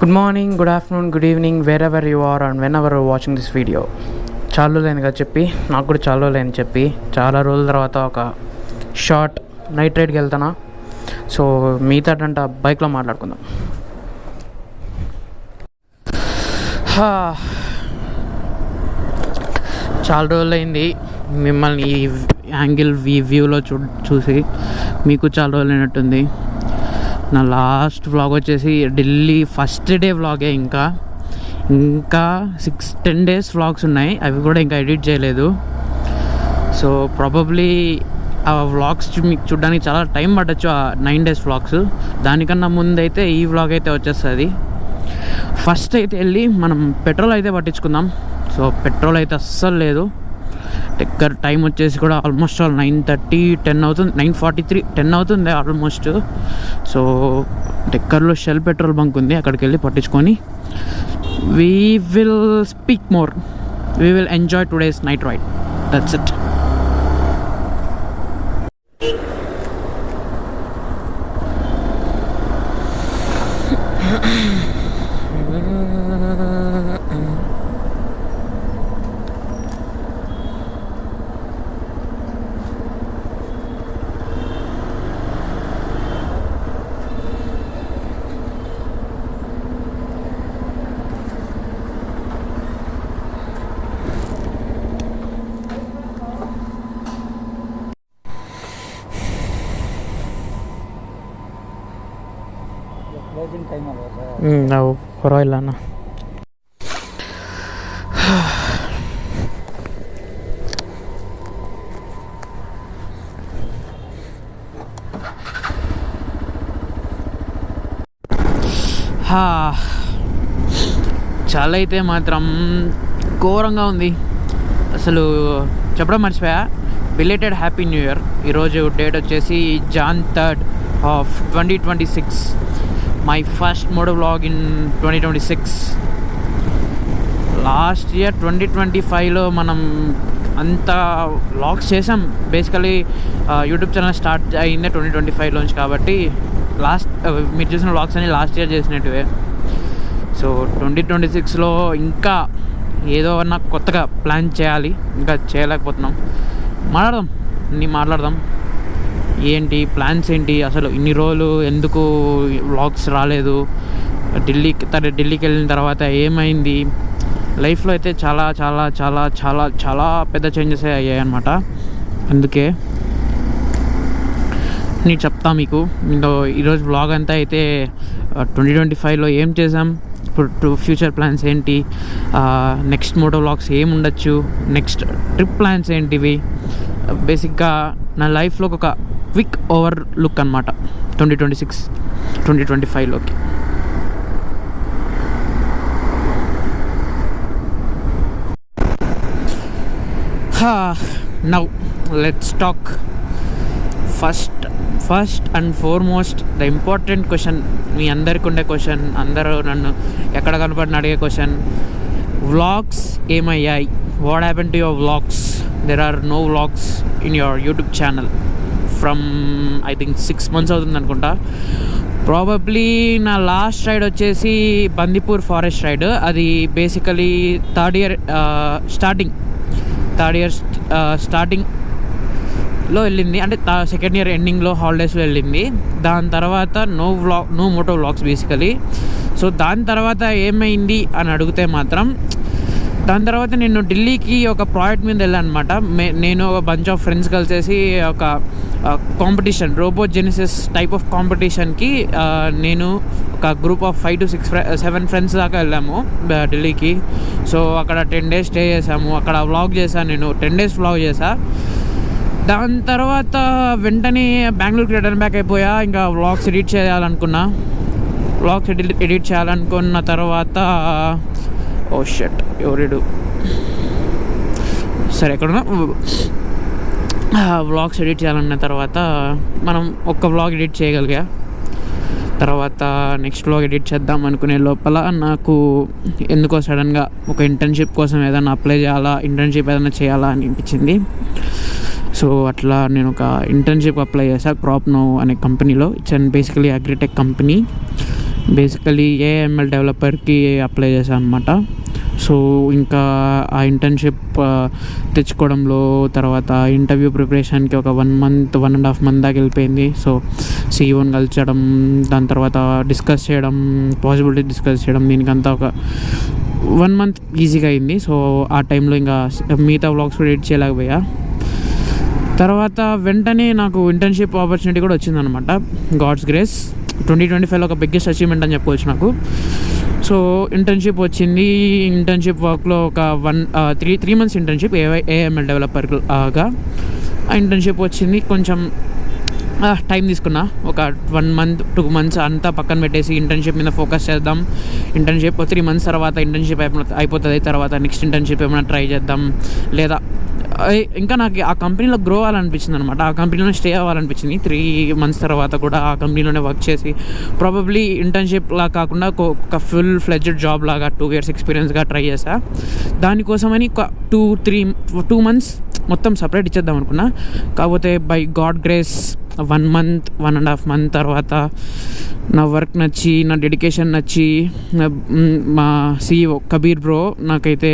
Good morning, good afternoon, good evening, wherever you are and whenever watching this video. చాలా రోజులైంది కదా చెప్పి, నాకు కూడా చాలా రోజులైంది చెప్పి. చాలా రోజుల తర్వాత ఒక షార్ట్ నైట్ రైడ్కి వెళ్తానా. సో మీతోటంట బైక్లో మాట్లాడుకుందాం. చాలా రోజులైంది మిమ్మల్ని ఈ యాంగిల్ వ్యూలో చూసి. మీకు చాలా రోజులైనట్టుంది. నా లాస్ట్ వ్లాగ్ వచ్చేసి ఢిల్లీ ఫస్ట్ డే వ్లాగే. ఇంకా 6-10 డేస్ వ్లాగ్స్ ఉన్నాయి, అవి కూడా ఇంకా ఎడిట్ చేయలేదు. సో ప్రాబబ్లీ ఆ వ్లాగ్స్ మీకు చూడడానికి చాలా టైం పట్టచ్చు, ఆ 9 డేస్ వ్లాగ్స్. దానికన్నా ముందు అయితే ఈ వ్లాగ్ అయితే వచ్చేస్తుంది. ఫస్ట్ అయితే వెళ్ళి మనం పెట్రోల్ అయితే పట్టించుకుందాం. సో పెట్రోల్ అయితే అస్సలు లేదు. టెక్కర్ టైం వచ్చేసి కూడా ఆల్మోస్ట్ 9:30, 10 అవుతుంది, 9:43, 10 అవుతుంది ఆల్మోస్ట్. సో టెక్కర్లో షెల్ పెట్రోల్ బంక్ ఉంది, అక్కడికి వెళ్ళి పట్టించుకొని we will speak more. We will enjoy today's night ride. That's it. ನಾವು ಪರವಾಗಿಲ್ಲ ಅಣ್ಣ. చాలా అయితే మాత్రం ఘోరంగా ఉంది అసలు. చెప్పడం మర్చిపోయా, బిలేటెడ్ హ్యాపీ న్యూ ఇయర్. ఈరోజు డేట్ వచ్చేసి Jan 3rd of 2026. My first moto vlog in 2026. Last year 2025లో మనం అంత వ్లాగ్స్ చేసాం. బేసికలీ యూట్యూబ్ ఛానల్ స్టార్ట్ అయిందే 2025లోంచి, కాబట్టి మీరు చూసిన వ్లాగ్స్ అన్ని లాస్ట్ ఇయర్ చేసినట్టువే. సో 2026లో ఇంకా ఏదో అన్నా కొత్తగా ప్లాన్ చేయాలి, ఇంకా చేయలేకపోతున్నాం. మాట్లాడదాం ఏంటి ప్లాన్స్ ఏంటి, అసలు ఇన్ని రోజులు ఎందుకు వ్లాగ్స్ రాలేదు, ఢిల్లీకి వెళ్ళిన తర్వాత ఏమైంది, లైఫ్లో అయితే చాలా చాలా చాలా చాలా చాలా పెద్ద చేంజెస్ అయ్యాయి అన్నమాట. అందుకే నేను చెప్తా మీకు. ఈరోజు వ్లాగ్ అంతా అయితే 2025లో ఏం చేసాం, ఇప్పుడు ఫ్యూచర్ ప్లాన్స్ ఏంటి, నెక్స్ట్ మోటో వ్లాగ్స్ ఏమి ఉండొచ్చు, నెక్స్ట్ ట్రిప్ ప్లాన్స్ ఏంటివి, బేసిక్గా నా లైఫ్లోకి ఒక క్విక్ ఓవర్ లుక్ అనమాట 2026 2025లోకి. Now let's talk. First and foremost the important question, మీ అందరికి ఉండే క్వశ్చన్, అందరూ నన్ను ఎక్కడ కనపడిన అడిగే క్వశ్చన్, వ్లాగ్స్ ఏమయ్యాయి? What happen to your vlogs? There are no vlogs in your YouTube channel from I think 6 months అవుతుంది అనుకుంటా. ప్రాబబ్లీ నా లాస్ట్ రైడ్ వచ్చేసి బందిపూర్ ఫారెస్ట్ రైడ్. అది బేసికలీ థర్డ్ ఇయర్ స్టార్టింగ్లో వెళ్ళింది, అంటే సెకండ్ ఇయర్ ఎండింగ్లో హాలిడేస్లో వెళ్ళింది. దాని తర్వాత no moto vlogs basically. So దాని తర్వాత ఏమైంది అని అడిగితే మాత్రం, దాని తర్వాత నేను ఢిల్లీకి ఒక ప్రాజెక్ట్ మీద వెళ్ళాను అనమాట. నేను ఒక బంచ్ ఆఫ్ ఫ్రెండ్స్ కలిసేసి ఒక competition, robo genesis type of కాంపిటీషన్కి నేను ఒక గ్రూప్ ఆఫ్ 5 to 7 ఫ్రెండ్స్ దాకా వెళ్ళాము ఢిల్లీకి. సో అక్కడ 10 days స్టే చేసాము. అక్కడ వ్లాగ్ చేశాను, నేను 10 days వ్లాగ్ చేశాను. దాని తర్వాత వెంటనే బెంగళూరుకి రిటర్న్ బ్యాక్ అయిపోయా. ఇంకా వ్లాగ్స్ ఎడిట్ చేయాలనుకున్న తర్వాత ఓ షట్, ఎవరిడు సరే ఎక్కడున్నా వ్లాగ్స్ ఎడిట్ చేయాలన్న తర్వాత మనం ఒక్క వ్లాగ్ ఎడిట్ చేయగలిగా. తర్వాత నెక్స్ట్ వ్లాగ్ ఎడిట్ చేద్దాం అనుకునే లోపల నాకు ఎందుకో సడన్గా ఒక ఇంటర్న్షిప్ కోసం ఏదైనా అప్లై చేయాలా, ఇంటర్న్షిప్ ఏదైనా చేయాలా అని అనిపించింది. సో అట్లా నేను ఒక ఇంటర్న్షిప్ అప్లై చేశాను క్రాప్ నో అనే కంపెనీలో. It's and basically agritech company. Basically AML డెవలపర్కి అప్లై చేశాను అనమాట. సో ఇంకా ఆ ఇంటర్న్షిప్ తెచ్చుకోవడంలో, తర్వాత ఇంటర్వ్యూ ప్రిపరేషన్కి ఒక 1.5 మంత్ దాకా వెళ్ళిపోయింది. సో సీఈఓని కలిసడం, దాని తర్వాత డిస్కస్ చేయడం, పాసిబిలిటీ డిస్కస్ చేయడం, దీనికంతా ఒక 1 మంత్ ఈజీగా అయింది. సో ఆ టైంలో ఇంకా మిగతా వ్లాగ్స్ కూడా ఎడిట్ చేయలేకపోయా. తర్వాత వెంటనే నాకు ఇంటర్న్షిప్ ఆపర్చునిటీ కూడా వచ్చిందనమాట. గాడ్స్ గ్రేస్ 2025లో ఒక బిగ్గెస్ట్ అచీవ్మెంట్ అని చెప్పుకోవచ్చు నాకు. సో ఇంటర్న్షిప్ వచ్చింది. ఇంటర్న్షిప్ వర్క్లో ఒక 3 months ఇంటర్న్షిప్ ఏఎంఎల్ డెవలపర్గా ఆ ఇంటర్న్షిప్ వచ్చింది. కొంచెం టైం తీసుకున్నా, ఒక 1 month 2 months అంతా పక్కన పెట్టేసి ఇంటర్న్షిప్ మీద ఫోకస్ చేద్దాం. ఇంటర్న్షిప్ 3 months తర్వాత ఇంటర్న్షిప్ అయిపోతుంది. తర్వాత నెక్స్ట్ ఇంటర్న్షిప్ ఏమైనా ట్రై చేద్దాం, లేదా ఇంకా నాకు ఆ కంపెనీలో గ్రో అవ్వాలనిపించింది అనమాట. ఆ కంపెనీలో స్టే అవ్వాలనిపించింది. 3 months తర్వాత కూడా ఆ కంపెనీలోనే వర్క్ చేసి ప్రాబబ్లీ ఇంటర్న్షిప్లా కాకుండా ఒక ఫుల్ ఫ్లెడ్జెడ్ జాబ్ లాగా 2 years ఎక్స్పీరియన్స్గా ట్రై చేశా. దానికోసమని ఒక 2 months మొత్తం సపరేట్ ఇచ్చేద్దాం అనుకున్నా. కాకపోతే by god grace 1 month 1.5 month తర్వాత నా వర్క్ నచ్చి, నా డెడికేషన్ నచ్చి, మా CEO కబీర్ బ్రో నాకైతే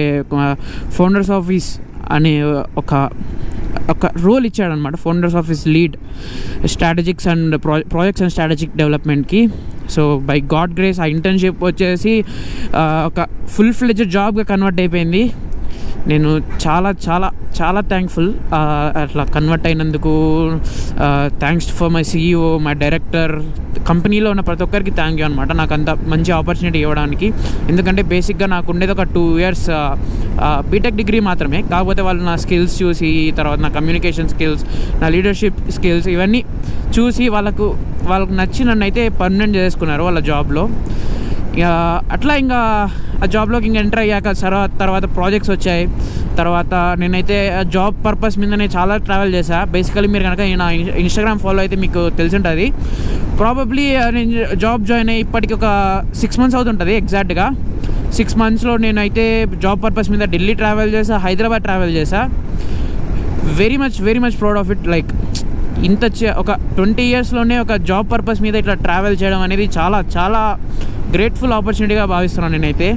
ఫౌండర్స్ ఆఫీస్ అనే ఒక రోల్ ఇచ్చాడనమాట. Founders office lead strategics and projects and strategic డెవలప్మెంట్కి. సో బై గాడ్ గ్రేస్ ఆ ఇంటర్న్షిప్ వచ్చేసి ఒక ఫుల్ ఫ్లెడ్జెడ్ జాబ్గా కన్వర్ట్ అయిపోయింది. నేను చాలా చాలా చాలా థ్యాంక్ఫుల్ అట్లా కన్వర్ట్ అయినందుకు. Thanks for my CEO, my director, కంపెనీలో ఉన్న ప్రతి ఒక్కరికి థ్యాంక్ యూ అనమాట, నాకు అంత మంచి ఆపర్చునిటీ ఇవ్వడానికి. ఎందుకంటే బేసిక్గా నాకు ఉండేది ఒక 2 years బీటెక్ డిగ్రీ మాత్రమే. కాకపోతే వాళ్ళు నా స్కిల్స్ చూసి, తర్వాత నా కమ్యూనికేషన్ స్కిల్స్, నా లీడర్షిప్ స్కిల్స్ ఇవన్నీ చూసి వాళ్ళకు నచ్చి నన్ను అయితే పర్మనెంట్ చేసుకున్నారు వాళ్ళ జాబ్లో. అట్లా ఇంకా ఆ జాబ్లోకి ఇంకా ఎంటర్ అయ్యాక తర్వాత ప్రాజెక్ట్స్ వచ్చాయి. తర్వాత నేనైతే జాబ్ పర్పస్ మీదనే చాలా ట్రావెల్ చేశా. బేసికలీ మీరు కనుక నా ఇన్స్టాగ్రామ్ ఫాలో అయితే మీకు తెలిసి ఉంటుంది. ప్రాబబ్లీ నేను జాబ్ జాయిన్ అయ్యి ఇప్పటికి ఒక 6 months అవుతుంటుంది ఎగ్జాక్ట్గా. 6 monthsలో నేనైతే జాబ్ పర్పస్ మీద ఢిల్లీ ట్రావెల్ చేశా, హైదరాబాద్ ట్రావెల్ చేశా. Very much proud of it. Like ఇంత ఒక 20 yearsలోనే ఒక జాబ్ పర్పస్ మీద ఇట్లా ట్రావెల్ చేయడం అనేది చాలా చాలా గ్రేట్ఫుల్ ఆపర్చునిటీగా భావిస్తున్నాను నేనైతే.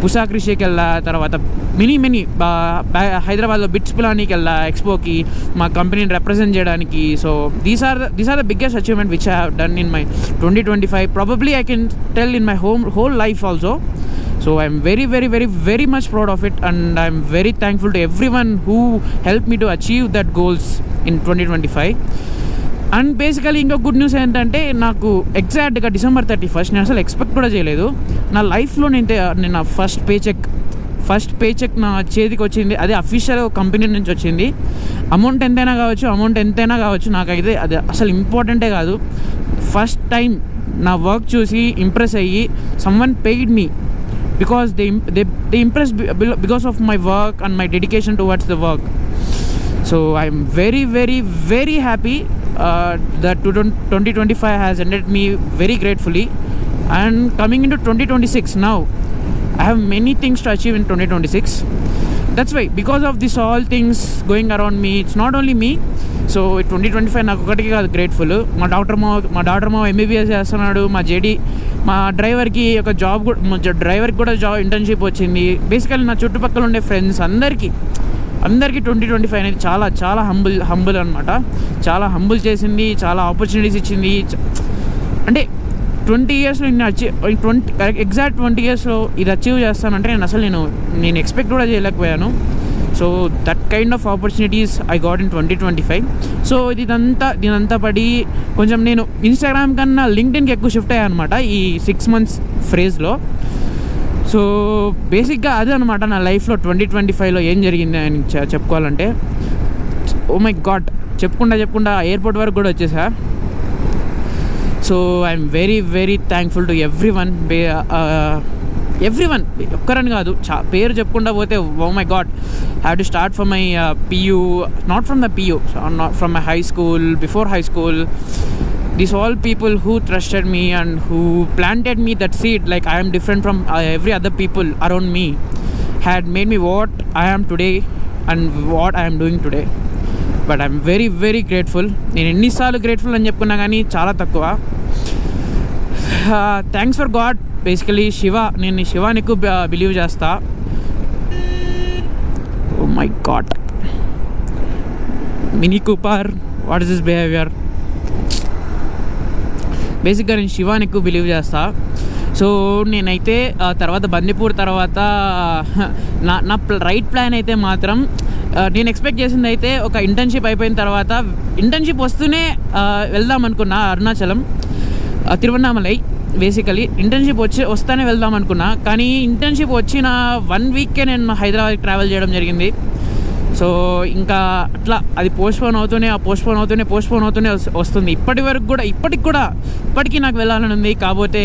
పుసా కృషికి వెళ్ళా, తర్వాత మెనీ హైదరాబాద్లో బిట్స్ పిలానీకి వెళ్ళా, ఎక్స్పోకి మా కంపెనీని రిప్రజెంట్ చేయడానికి. So these are the biggest achievement which I have done in my 2025. Probably I can tell in my whole life also. So I'm very much proud of it, and I'm very thankful to everyone who helped me to achieve that goals in 2025. And basically ఇంకో good news ఏంటంటే, నాకు ఎగ్జాక్ట్గా December 31st నేను అసలు expect కూడా చేయలేదు. నా లైఫ్లో నేను నా ఫస్ట్ పేచెక్ నా చేతికి వచ్చింది. అది అఫీషియల్ కంపెనీ నుంచి వచ్చింది. అమౌంట్ ఎంతైనా కావచ్చు, నాకైతే అది అసలు ఇంపార్టెంటే కాదు. ఫస్ట్ టైం నా వర్క్ చూసి ఇంప్రెస్ అయ్యి someone paid me because they impressed because of my work and my dedication towards the work. So I'm very happy that 2025 has ended me very gratefully. And coming into 2026 now, I have many things to achieve in 2026. That's why, because of this all things going around me, it's not only me. So 2025 నాకు ఒకటికి కాదు grateful. మా doctor MBBS చేస్తున్నాడు. మా డ్రైవర్కి ఒక job కూడా, డ్రైవర్కి కూడా ఇంటర్న్షిప్ వచ్చింది. బేసికల్లీ నా చుట్టుపక్కల ఉండే ఫ్రెండ్స్ అందరికీ 2025 అనేది చాలా చాలా హంబుల్ అనమాట. చాలా హంబుల్ చేసింది, చాలా ఆపర్చునిటీస్ ఇచ్చింది. అంటే 20 yearsలో ఎగ్జాక్ట్ 20 yearsలో ఇది అచీవ్ చేస్తానంటే నేను ఎక్స్పెక్ట్ కూడా చేయలేకపోయాను. So that kind of opportunities I got in 2025. So దీనంతా పడి కొంచెం నేను ఇన్స్టాగ్రామ్ కన్నా లింక్డ్ఇన్కి ఎక్కువ షిఫ్ట్ అయ్యాను అనమాట ఈ 6 months ఫ్రేజ్లో. సో బేసిక్గా అదే అనమాట నా లైఫ్లో 2025లో ఏం జరిగింది అని చెప్పుకోవాలంటే. ఓ మై గాడ్, చెప్పుకుంటా ఎయిర్పోర్ట్ వరకు కూడా వచ్చేసా. So I'm very thankful to everyone. ఒక్కరని కాదు, పేరు చెప్పుకుంటా పోతే oh my god, have to start from my PU, not from the PU, from my high school, before high school. These all people who trusted me and who planted me that seed, like I am different from every other people around me, had made me what I am today and what I am doing today. But I am very grateful. నేను ఎన్నిసార్లు grateful అని చెప్పుకున్నా కానీ చాలా తక్కువ. Thanks for god basically. నేను శివాని ఎక్కువ believe చేస్తా. Oh my god, Mini Cooper, what is this behaviour? బేసిక్గా నేను శివాని ఎక్కువ బిలీవ్ చేస్తా. సో నేనైతే తర్వాత బందీపూర్ తర్వాత నా రైట్ ప్లాన్ అయితే మాత్రం నేను ఎక్స్పెక్ట్ చేసింది అయితే ఒక ఇంటర్న్షిప్ అయిపోయిన తర్వాత, ఇంటర్న్షిప్ వస్తూనే వెళ్దాం అనుకున్నా అరుణాచలం, తిరువన్నామలై. బేసికలీ ఇంటర్న్షిప్ వస్తానే వెళ్దాం అనుకున్నా, కానీ ఇంటర్న్షిప్ వచ్చిన 1 వీక్కే నేను హైదరాబాద్కి ట్రావెల్ చేయడం జరిగింది. సో ఇంకా అట్లా అది పోస్ట్పోన్ అవుతూనే వస్తుంది. ఇప్పటికీ నాకు వెళ్ళాలని ఉంది. కాకపోతే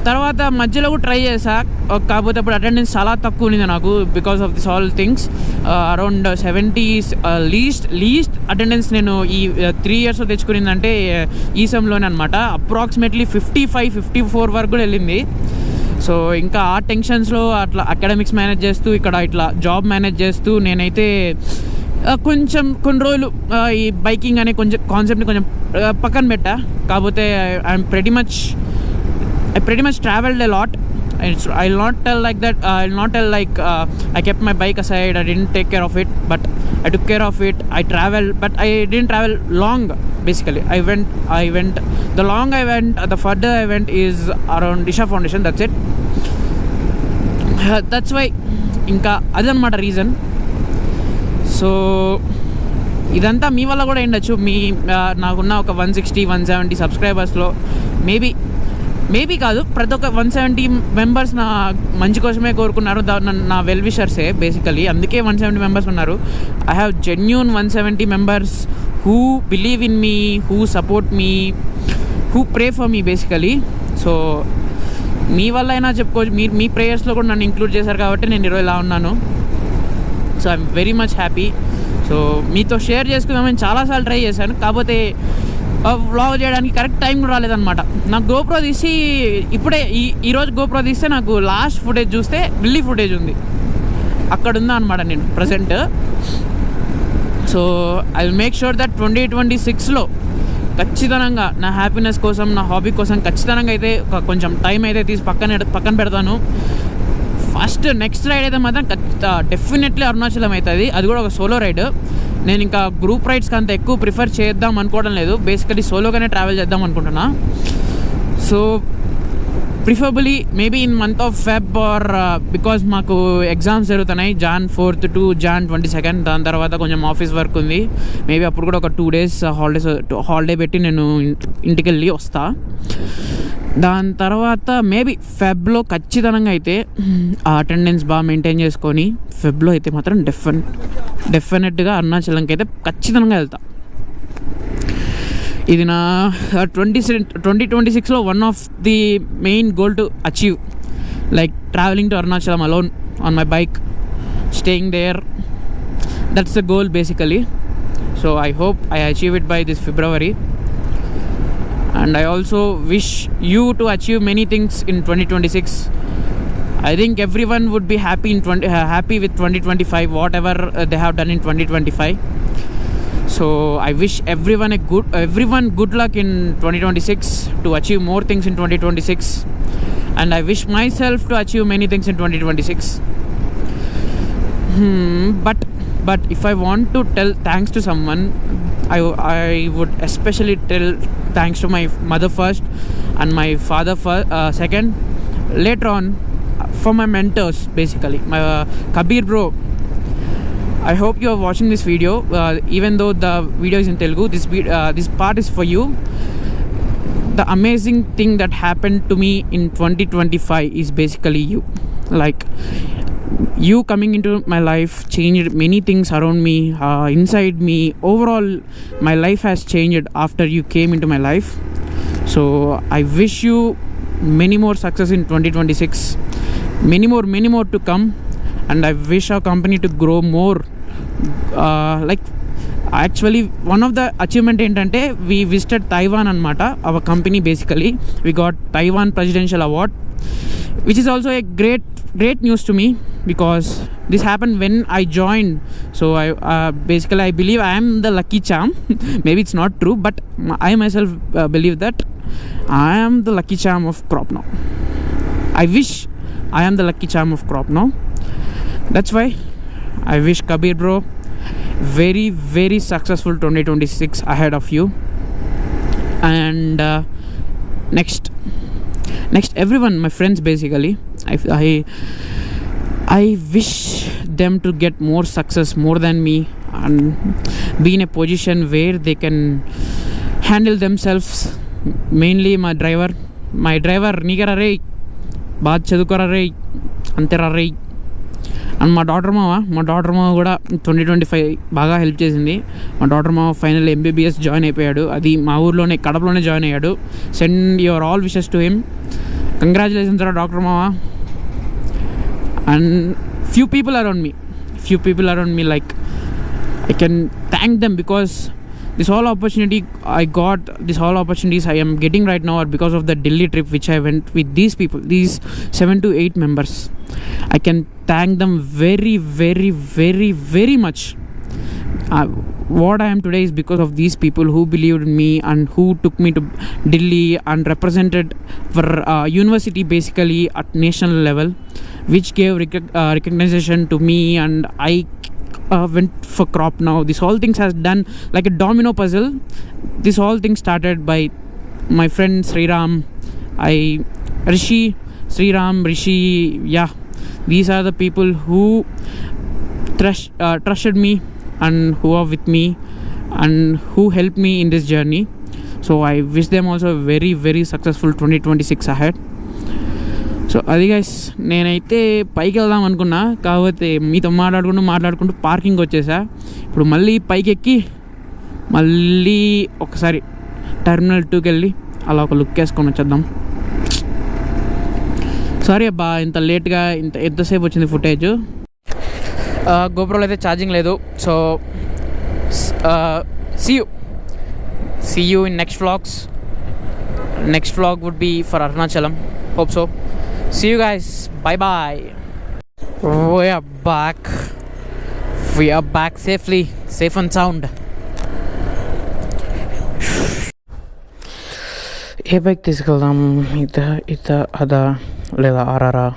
తర్వాత మధ్యలో కూడా ట్రై చేశా, కాకపోతే అప్పుడు అటెండెన్స్ చాలా తక్కువ ఉంది నాకు, because of this all things. Around 70 least attendance నేను ఈ 3 years తెచ్చుకునిందంటే ఈ సెమ్లోనే అనమాట. అప్రాక్సిమేట్లీ 55-54 వరకు కూడా వెళ్ళింది. సో ఇంకా ఆ టెన్షన్స్లో అట్లా అకాడమిక్స్ మేనేజ్ చేస్తూ, ఇక్కడ ఇట్లా జాబ్ మేనేజ్ చేస్తూ నేనైతే కొన్ని రోజులు ఈ బైకింగ్ అనే కాన్సెప్ట్ని కొంచెం పక్కన పెట్టా. కాకపోతే I'm pretty much traveled a lot. I'll not tell like that. I'll not tell like I kept my bike aside, I didn't take care of it, but I took care of it. I traveled, but I didn't travel long. Basically I went the long I went, the further I went is around Isha Foundation. That's it. That's why ఇంకా అదనమాట reason. So ఇదంతా మీ వల్ల కూడా ఉండొచ్చు. నాకున్న ఒక 160-170 సబ్స్క్రైబర్స్లో maybe కాదు, ప్రతి ఒక్క 170 మెంబర్స్ నా మంచి కోసమే కోరుకున్నారు, నా వెల్ విషర్సే బేసికలీ. అందుకే 170 మెంబర్స్ ఉన్నారు. I have genuine 170 members who believe in me, who support me, who pray for me basically. So మీ వల్ల అయినా చెప్పుకోవచ్చు, మీ ప్రేయర్స్లో కూడా నన్ను ఇంక్లూడ్ చేశారు కాబట్టి నేను ఈరోజు ఇలా ఉన్నాను. So I'm very much happy. So మీతో షేర్ చేసుకుందామని చాలాసార్లు ట్రై చేశాను, కాకపోతే వ్లాగ్ చేయడానికి కరెక్ట్ టైం కూడా రాలేదన్నమాట. నాకు గోప్రో తీసి ఇప్పుడే ఈరోజు గోప్రో తీస్తే నాకు లాస్ట్ ఫుటేజ్ చూస్తే ఢిల్లీ ఫుటేజ్ ఉంది, అక్కడ ఉందా అనమాట నేను present. So I will make sure that 2026లో ఖచ్చితంగా నా హ్యాపీనెస్ కోసం, నా హాబీ కోసం ఖచ్చితంగా అయితే కొంచెం టైం అయితే తీసి పక్కన పెడతాను. ఫస్ట్ నెక్స్ట్ రైడ్ అయితే మాత్రం డెఫినెట్లీ అరుణాచలం అవుతుంది. అది కూడా ఒక సోలో రైడ్. నేను ఇంకా గ్రూప్ రైడ్స్కి అంత ఎక్కువ ప్రిఫర్ చేద్దాం అనుకోవడం లేదు, బేసికలీ సోలోగానే ట్రావెల్ చేద్దాం అనుకుంటున్నా. So preferably maybe in month of Feb or because మాకు ఎగ్జామ్స్ జరుగుతున్నాయి Jan 4th to Jan 22nd. దాని తర్వాత కొంచెం ఆఫీస్ వర్క్ ఉంది. మేబీ అప్పుడు కూడా ఒక 2 days హాలిడే పెట్టి నేను ఇంటికి వెళ్ళి వస్తా. దాని తర్వాత మేబీ ఫెబ్లో ఖచ్చితంగా అయితే ఆ అటెండెన్స్ బాగా మెయింటైన్ చేసుకొని ఫెబ్లో అయితే మాత్రం డెఫినెట్గా అరుణాచలంకి అయితే ఖచ్చితంగా వెళ్తా. ఇది నా 2026లో one of the main goal to achieve, like travelling to Arunachalam alone on my bike, staying there. That's the goal basically. So I hope I achieve it by this February. And I also wish you to achieve many things in 2026. I think everyone would be happy with 2025, whatever they have done in 2025. So I wish everyone good luck in 2026 to achieve more things in 2026. And I wish myself to achieve many things in 2026. But if I want to tell thanks to someone, I would especially tell thanks to my mother first and my father second. Later on, for my mentors basically, my Kabir bro. I hope you are watching this video, even though the video is in Telugu. This part is for you. The amazing thing that happened to me in 2025 is basically you. Like, you coming into my life changed many things around me, inside me. Overall, my life has changed after you came into my life. So I wish you many more success in 2026, many more to come. And I wish our company to grow more. Like, actually one of the achievement ఏంటంటే we visited Taiwan anamata. Our company basically we got Taiwan Presidential Award, which is also a great great news to me because this happened when I joined. So basically I believe I am the lucky charm. Maybe it's not true, but I myself believe that I am the lucky charm of Crop Now. I wish I am the lucky charm of Crop Now. That's why I wish Kabir bro very very successful 2026 ahead of you. And next everyone, my friends, basically I wish them to get more success more than me and be in a position where they can handle themselves. Mainly my driver నీకరా రే బాగా చదువుకోరా రే అంతేరా రే. And మా daughter మామ కూడా 2025 బాగా help చేసింది. మా daughter మామ final MBBS join అయిపోయాడు. అది మా ఊర్లోనే కడపలోనే జాయిన్ అయ్యాడు. Send your all wishes to him. Congratulations రా డాక్టర్ మామ. And few people around me, like I can thank them because this whole opportunities I am getting right now are because of the Delhi trip which I went with these people, these 7 to 8 members. I can thank them very very very very much. What I am today is because of these people who believed in me and who took me to Delhi and represented for university basically at national level, which gave recognition to me, and I went for Crop Now. This whole things has done like a domino puzzle. This whole thing started by my friend Sriram, Rishi. Yeah, these are the people who trusted me and who are with me and who helped me in this journey. So I wish them also a very very successful 2026 ahead. So అది guys, నేనైతే పైకి వెళ్దాం అనుకున్నా, కాకపోతే మీతో మాట్లాడుకుంటూ parking వచ్చేసా. ఇప్పుడు మళ్ళీ పైకి ఎక్కి మళ్ళీ ఒకసారి టెర్మినల్ 2కి వెళ్ళి అలా ఒక లుక్ వేసుకొని వచ్చేద్దాం. సారీ అబ్బా ఇంత లేట్గా ఎంతసేపు వచ్చింది ఫుటేజ్. గోప్రోలో అయితే ఛార్జింగ్ లేదు. So see you in next vlogs. Next vlog would be for Arunachalam. Hope so. See you guys. Bye bye. We are back safely, safe and sound. A bike తీసుకెళ్దాం? అదా లేదా ఆర్ఆరా?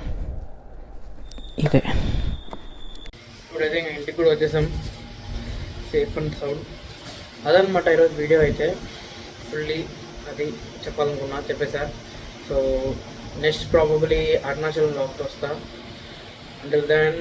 ఇదే. ఇప్పుడైతే ఇంటికి కూడా వచ్చేసాం, సేఫ్ అండ్ సౌండ్. అదనమాట ఈరోజు వీడియో అయితే ఫుల్లీ అది చెప్పాలనుకున్నా చెప్పేసా. సో నెక్స్ట్ ప్రాబబ్లీ అరుణాచలంలో వస్తా. Until then